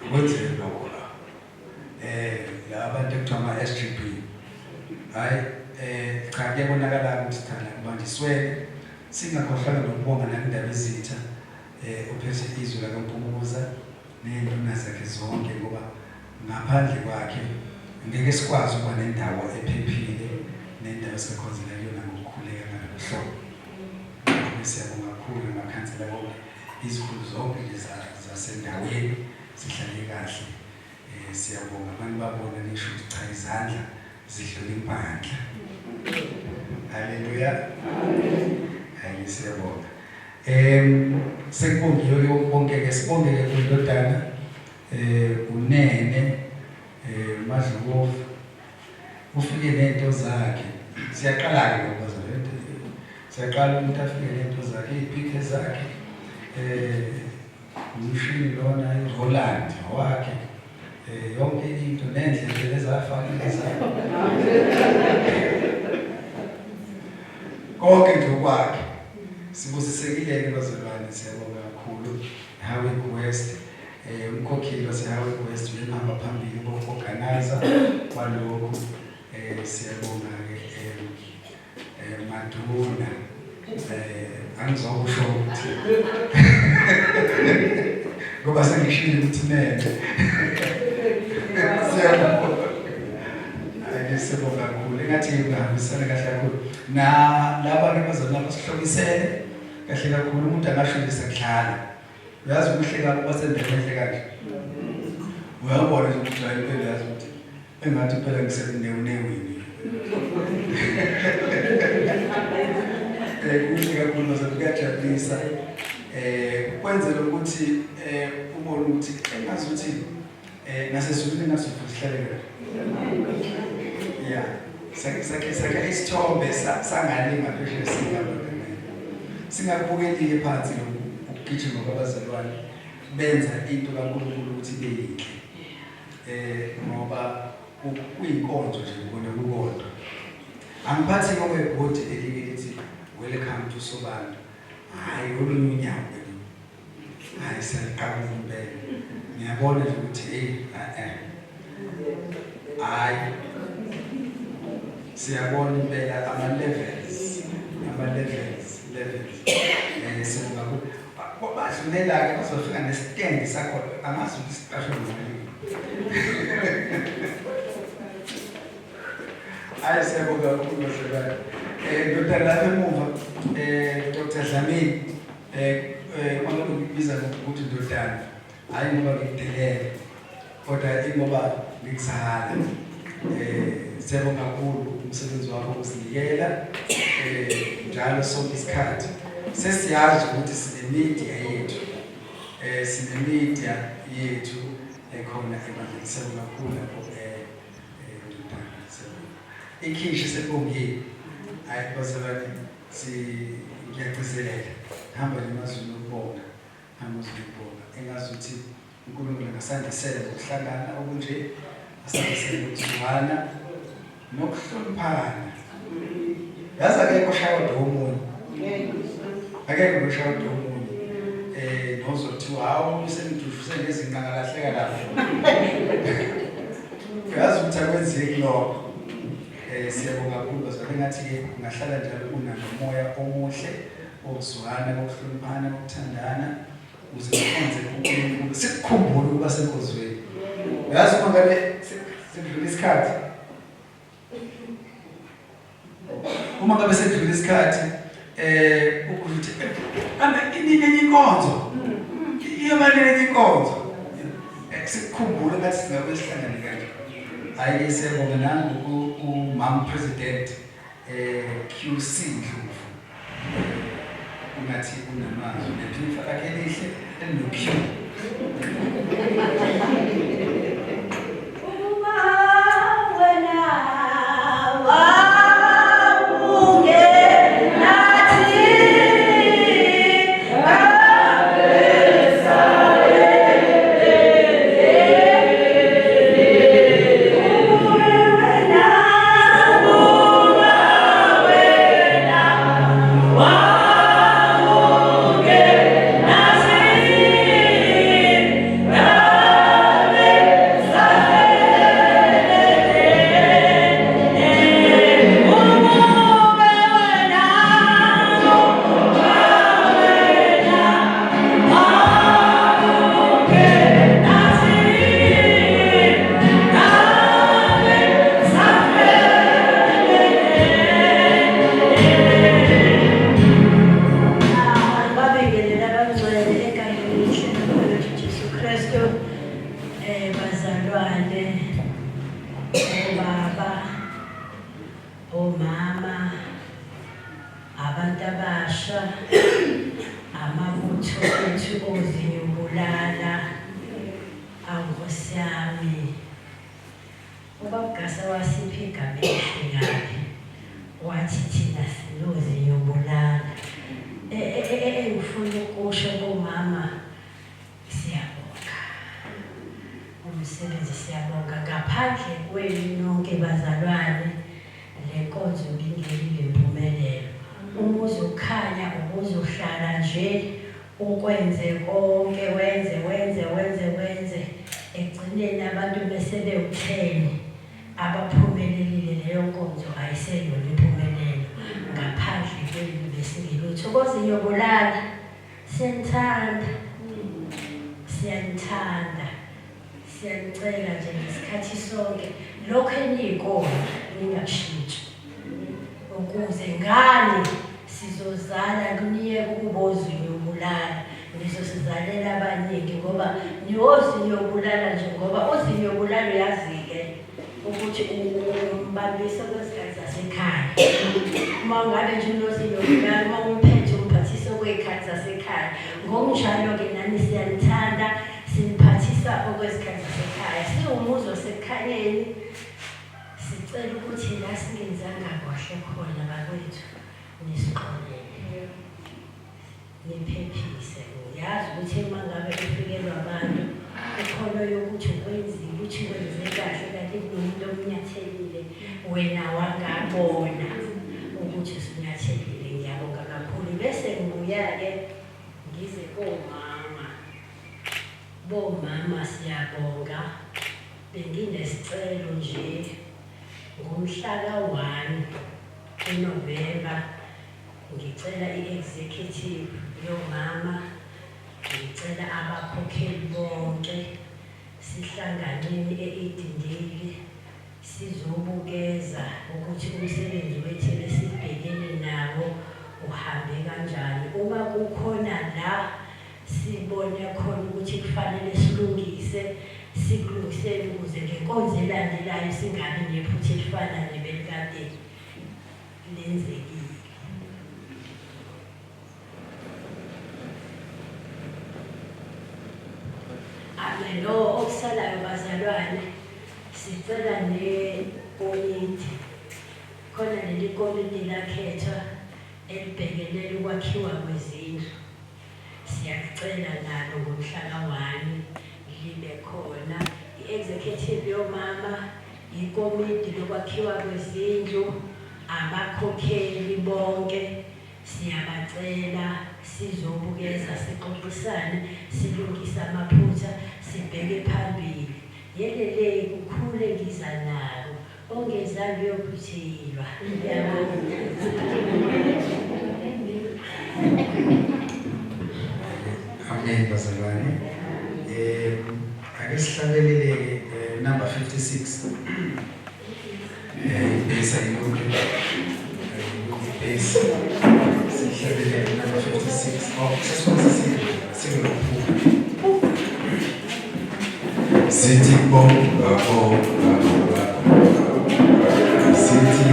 kwenzeke lokho la. La abantu ekuthiwa ama-SGB hayi cha kuyabonakala ukuthi thina kubanjiswele singakhohlwa nokubonga nalindaba ezitha ophethe izwe lakaMpumuza ney'nduna zakhe zonke ngoba ngaphandle kwakhe ngeke sikwazi ukuba nendawo ephephile nendawo esingakhonzela kuyona ngokukhuleka ngalolu hlobo. Siyabonga kakhulu amakhansela bonke, izikhulu zonke zasendaweni zihlale kahle. Siyabonga abantu babona nisho ukuthi cha izandla zidlula impandla. Haleluya. Hayi siyabonga. Sekubongiwe bonke-ke, sibonge-ke kundodana unene Madlovu ufike nento zakhe. Siyaqala-ke ngoba siyaqala umuntu afike nento zakhe, iy'pikhe zakhe, umshini lona i-Roland wakhe, yonke into nendlela ezafakile zakhe konke nje okwakhe. Sibusisekile-ke bazalwane, siyabonga kakhulu. Howick West, umkhokheli wase-Howick West uyahamba phambili boku-organizer kwalokhu. Siyabonga-ke Maduna, angizokusho ukuthi ngoba sengishilo ukuthi nene. Siyabonga. Siyabonga kakhulu, engathi ngihambisana kahle kakhulu nalaba-ke bazalwane basihlobisele kahle kakhulu. Umuntu angashulisa kudlala, uyazi ukuhle kabi basendaweni enhle kanje. Uyabona nje ukuthi hayi impela yazi ukuthi engathi phela ngisenewini. Kuhle kakhulu bazalwane, kuyajabulisa kwenzela ukuthi ubone ukuthi engazuthi nasezulwini nasihlale kahle. Yeah, sakhe isithombe sangane ngaphesheya singabona. Singakubukeli-ke phansi ukugijima kwabazalwane benza into kaNkulunkulu ukuthi ibe yinhle. Ngoba kuyinkonzo nje ukubona kukodwa. Angiphathi ngokwebhodi elike lithi welcome to Sobando. Hayi olunye unyawo leli. Hayi siyaqabula impela. Ngiyabona nje ukuthi hayi siyabona impela ama-levels. Siyabonga kakhulu. Badlulela-ke bazofika nesitendi sakhona, angazi ukuthi siqashwe ngolimi. Hayi siyabonga kakhulu bazalwane. Dr. lapha emuva, Dr. Dlamini, uma ngibiza ngokuthi ndodana, hayi ngoba ngikudelele, kodwa ingoba ngikuzala. Siyabonga kakhulu umsebenzi wakho ukusinikela njalo sonke isikhathi. Sesiyazi ukuthi sinemedia yethu, ekhona ebandleni. Siyabonga kakhulu lapho ikhishi sebongile. Hayi bazalwane, ngiyagcizelela, hamba nemazweni okubonga, engazuthi uNkulunkulu angasandisela ngokuhlangana okunje, asandisele ukuzwana nokuhloniphana. Yazi akekho oshaya omunye. akekho ngishawude omunye nozothiwa hawu usengidufuse ngezinqa ngalahleka lapho uyazi ukuthi akwenzeki lokho siyabonga kakhulu bazalwane ngathi-ke ungahlala njalo unomoya omuhle okuzwana okuhloniphana okuthandana ukuze sikhonze uNkulunkulu sikukhumbule ukuba senkozweni uyazi uma ngabe sekudlula isikhathi ukuthi inini inkonzo iyabaleka inkonzo sikukhumbule ngathi singabe sihlangane kanje hayi siyabonga nangoku umam president QC Ndlovu ungathi unamazwi nephifa lakhe lihle enokhu siyanicela nje ngesikhathi sonke lokho enikona ningashintshi ukuze ngani sizozala kuniye ukubozi yobulala nizosizalela abaningi ngoba niyozi yobulala nje ngoba ozi yobulala yazike ukuthi umbambisa kwesikhathi sasekhaya uma ngabe nje unozi yobulala uma umphethe umphathisa kwezikhathi zasekhaya ngokunjalo ke nani siyanithanda simphathisa okwesikhathi sasekhaya siwumuzi wasekhayeni sicela ukuthi la singenzanga kahle khona bakwethu nisixolele niphephise yazi ukuthi uma ngabe ufikelwa abantu ukhona yokuthi ukwenzile ukuthi wenze kahle kanti kunomuntu omnyathelile wena wangabona ukuthi usinyathelile ngiyabonga kakhulu bese ngibuya-ke ngize bomama siyabonga benginesicelo nje ngomhla ka-1 kuNovemba ngicela i-executive yomama ngicela abakhokheli bonke sihlanganeni e-Idindili sizobukeza ukuthi umsebenzi wethu esibhekene nawo uhambe kanjani uma kukhona la sibone khona ukuthi kufanele sikulungisele ukuze ngenkonzo elandelayo singabi nephutha elifana nebelikade lenzekile. Amen. Lo okusalayo bazalwane sicela nekomiti khona leli komiti lakhethwa elibhekelele ukwakhiwa kwezindlu siyacela nalo ngomhla ka-1 libe khona i-executive yomama ikomiti lokwakhiwa kwezindlu abakhokheli bonke Siyabacela sizobukeza sixoxisane silungise amaphutha sibheke phambili yelele kukhule ngiza nako ongezange yokuthilwa Amen bazalwane. Ake sihlabelele number 56. Base ayikho. Base. Sihlabelele number 56. Oh, sesifuna sikulophuka. Sithi bonga bonga bonga. Sithi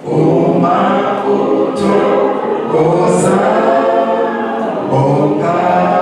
Oma uto goza bonga